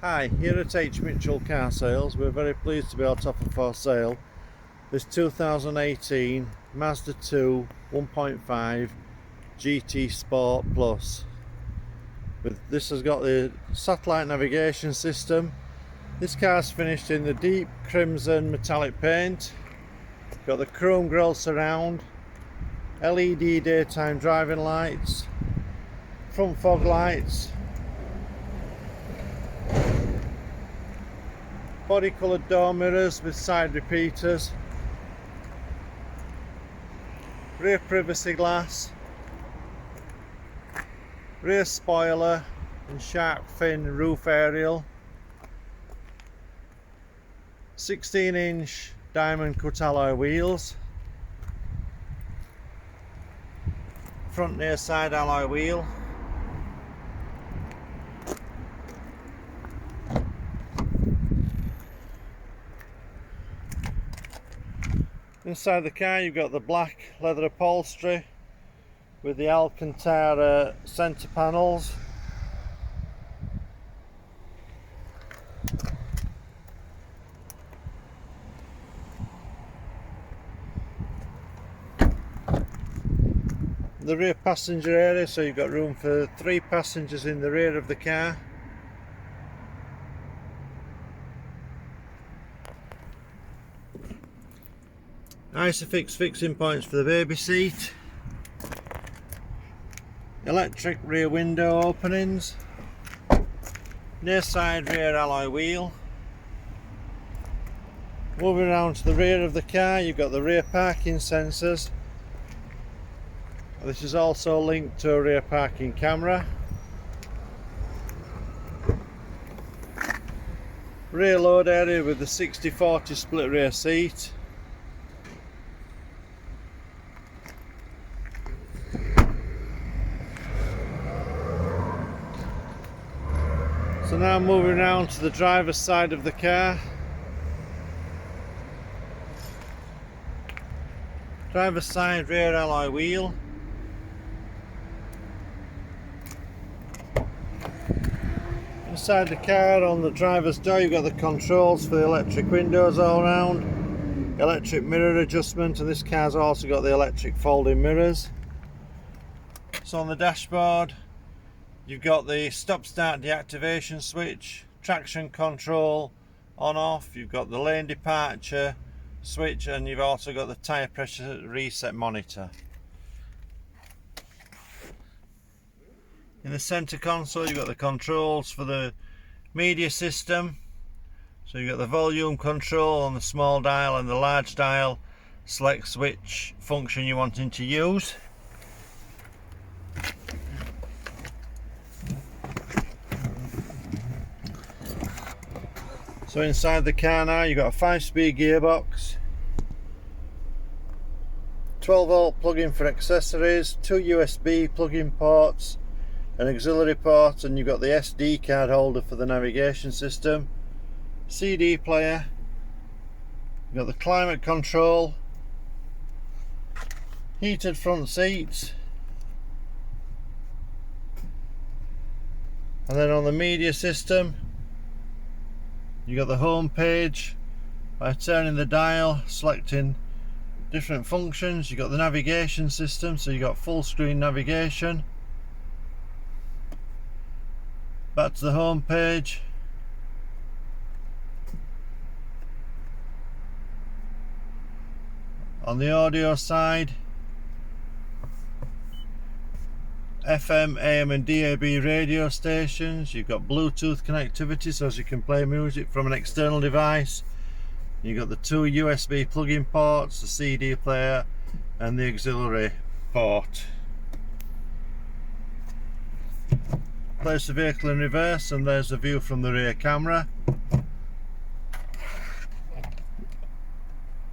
Hi, here at H. Mitchell Car Sales, we're very pleased to be able to offer for sale this 2018 Mazda 2 1.5 GT Sport Plus. This has got the satellite navigation system. This car's finished in the deep crimson metallic paint. Got the chrome grille surround, LED daytime driving lights, front fog lights, body coloured door mirrors with side repeaters, rear privacy glass, rear spoiler and shark fin roof aerial, 16-inch diamond cut alloy wheels, front near side alloy wheel, inside the car you've got the black leather upholstery with the Alcantara centre panels. The rear passenger area, so you've got room for 3 passengers in the rear of the car. ISOFIX fixing points for the baby seat, electric rear window openings, near side rear alloy wheel. Moving around to the rear of the car, you've got the rear parking sensors. This is also linked to a rear parking camera. Rear load area with the 60/40 split rear seat. So now moving around to the driver's side of the car. Driver's side rear alloy wheel. Inside the car on the driver's door you've got the controls for the electric windows all round, electric mirror adjustment, and this car's also got the electric folding mirrors. So on the dashboard you've got the stop start deactivation switch, traction control on off, you've got the lane departure switch, and you've also got the tyre pressure reset monitor. In the centre console you've got the controls for the media system, so you've got the volume control on the small dial and the large dial. Select which function you're wanting to use. So inside the car now you've got a 5-speed gearbox, 12-volt plug-in for accessories, 2 USB plug-in ports, an auxiliary port, and you've got the SD card holder for the navigation system, CD player, you've got the climate control, heated front seats, and then on the media system you got the home page. By turning the dial, selecting different functions, you got the navigation system, so you got full screen navigation. Back to the home page. On the audio side, FM, AM and DAB radio stations. You've got Bluetooth connectivity, so as you can play music from an external device. You've got the 2 USB plug-in ports, the CD player and the auxiliary port. Place the vehicle in reverse and there's a view from the rear camera.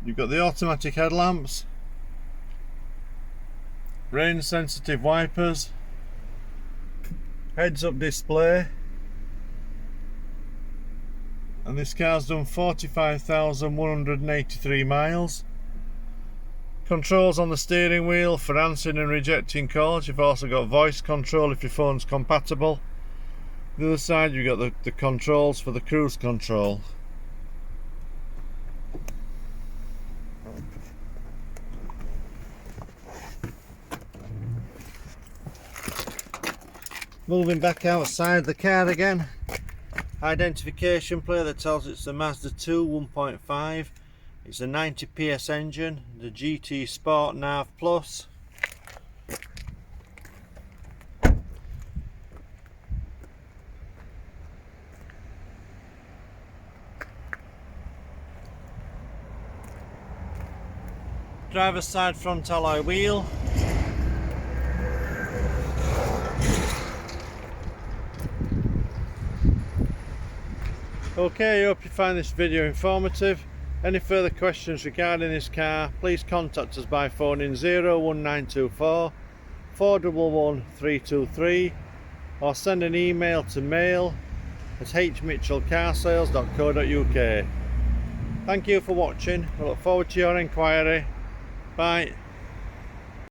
You've got the automatic headlamps, rain sensitive wipers, heads up display, and this car's done 45,183 miles. Controls on the steering wheel for answering and rejecting calls. You've also got voice control if your phone's compatible. The other side you've got the controls for the cruise control. Moving back outside the car again, identification plate that tells it's the Mazda 2 1.5. It's a 90 PS engine, the GT Sport NAV Plus. Driver's side front alloy wheel. Okay, I hope you find this video informative. Any further questions regarding this car, please contact us by phoning 01924 411 323 or send an email to mail@hmitchellcarsales.co.uk. Thank you for watching. I look forward to your inquiry. Bye.